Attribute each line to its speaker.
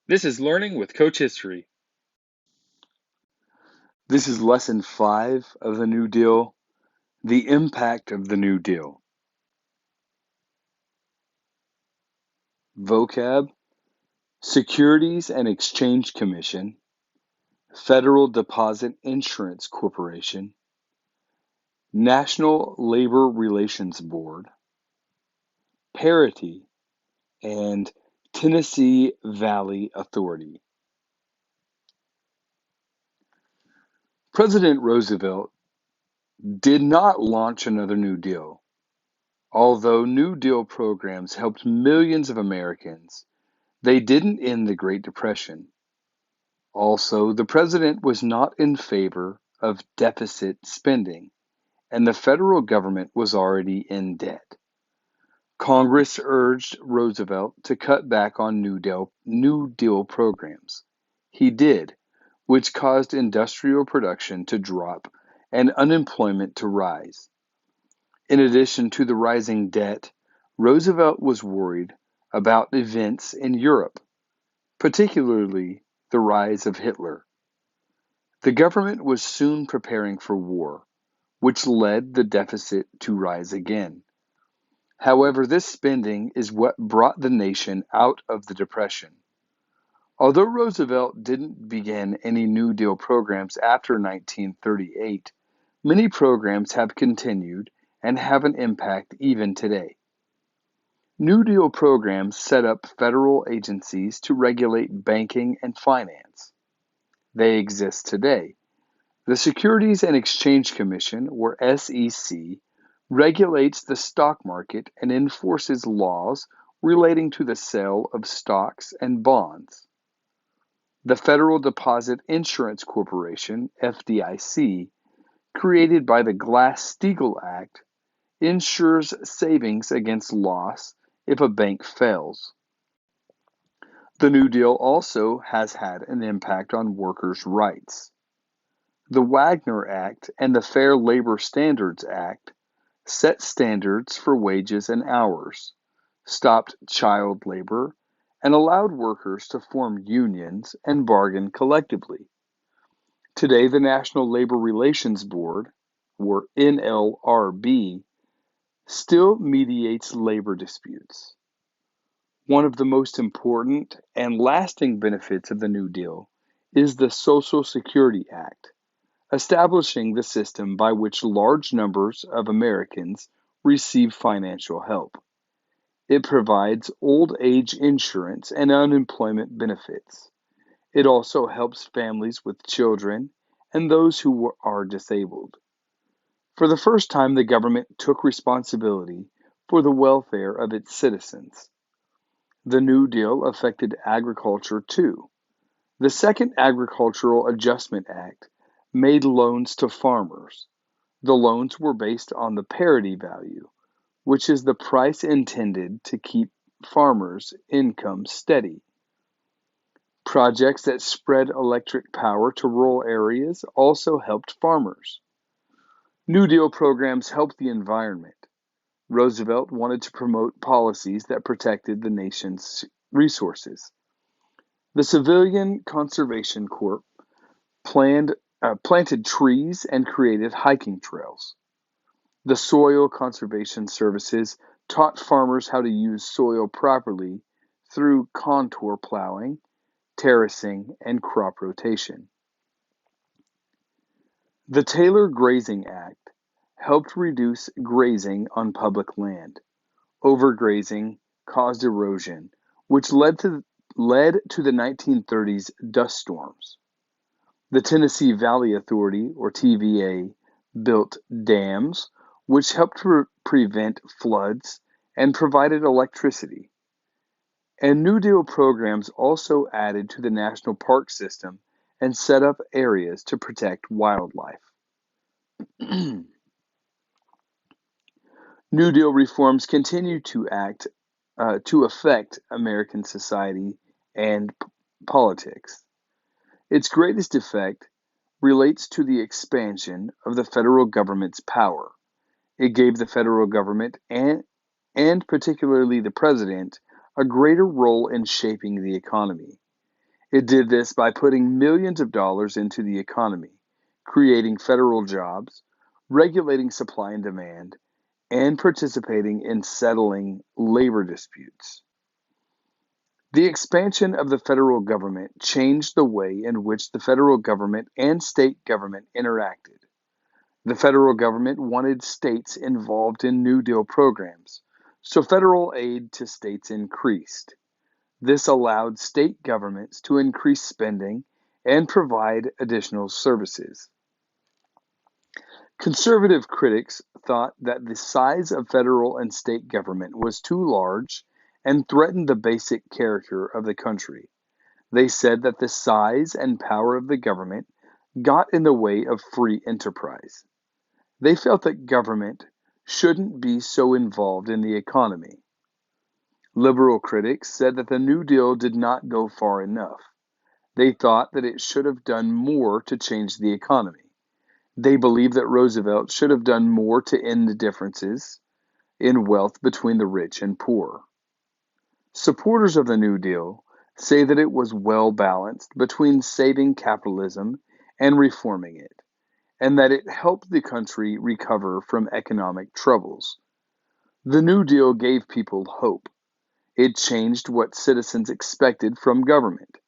Speaker 1: This is Learning with Coach History.
Speaker 2: This is lesson 5 of the New Deal, the impact of the New Deal. Vocab: Securities and Exchange Commission, Federal Deposit Insurance Corporation, National Labor Relations Board, Parity, and Tennessee Valley Authority. President Roosevelt did not launch another New Deal. Although New Deal programs helped millions of Americans, they didn't end the Great Depression. Also, the president was not in favor of deficit spending, and the federal government was already in debt. Congress urged Roosevelt to cut back on New Deal programs. He did, which caused industrial production to drop and unemployment to rise. In addition to the rising debt, Roosevelt was worried about events in Europe, particularly the rise of Hitler. The government was soon preparing for war, which led the deficit to rise again. However, this spending is what brought the nation out of the Depression. Although Roosevelt didn't begin any New Deal programs after 1938, many programs have continued and have an impact even today. New Deal programs set up federal agencies to regulate banking and finance. They exist today. The Securities and Exchange Commission, or SEC, regulates the stock market and enforces laws relating to the sale of stocks and bonds. The Federal Deposit Insurance Corporation, FDIC, created by the Glass-Steagall Act, insures savings against loss if a bank fails. The New Deal also has had an impact on workers' rights. The Wagner Act and the Fair Labor Standards Act set standards for wages and hours, stopped child labor, and allowed workers to form unions and bargain collectively. Today, the National Labor Relations Board, or NLRB, still mediates labor disputes. One of the most important and lasting benefits of the New Deal is the Social Security Act, establishing the system by which large numbers of Americans receive financial help. It provides old age insurance and unemployment benefits. It also helps families with children and those who are disabled. For the first time, the government took responsibility for the welfare of its citizens. The New Deal affected agriculture too. The Second Agricultural Adjustment Act made loans to farmers. The loans were based on the parity value, which is the price intended to keep farmers' income steady. Projects that spread electric power to rural areas also helped farmers. New Deal programs helped the environment. Roosevelt wanted to promote policies that protected the nation's resources. The Civilian Conservation Corps planted trees and created hiking trails. The Soil Conservation Services taught farmers how to use soil properly through contour plowing, terracing, and crop rotation. The Taylor Grazing Act helped reduce grazing on public land. Overgrazing caused erosion, which led to the 1930s dust storms. The Tennessee Valley Authority, or TVA, built dams, which helped prevent floods and provided electricity. And New Deal programs also added to the national park system and set up areas to protect wildlife. New Deal reforms continue to affect American society and politics. Its greatest effect relates to the expansion of the federal government's power. It gave the federal government and particularly the president a greater role in shaping the economy. It did this by putting millions of dollars into the economy, creating federal jobs, regulating supply and demand, and participating in settling labor disputes. The expansion of the federal government changed the way in which the federal government and state government interacted. The federal government wanted states involved in New Deal programs, so federal aid to states increased. This allowed state governments to increase spending and provide additional services. Conservative critics thought that the size of federal and state government was too large and threatened the basic character of the country. They said that the size and power of the government got in the way of free enterprise. They felt that government shouldn't be so involved in the economy. Liberal critics said that the New Deal did not go far enough. They thought that it should have done more to change the economy. They believed that Roosevelt should have done more to end the differences in wealth between the rich and poor. Supporters of the New Deal say that it was well balanced between saving capitalism and reforming it, and that it helped the country recover from economic troubles. The New Deal gave people hope. It changed what citizens expected from government.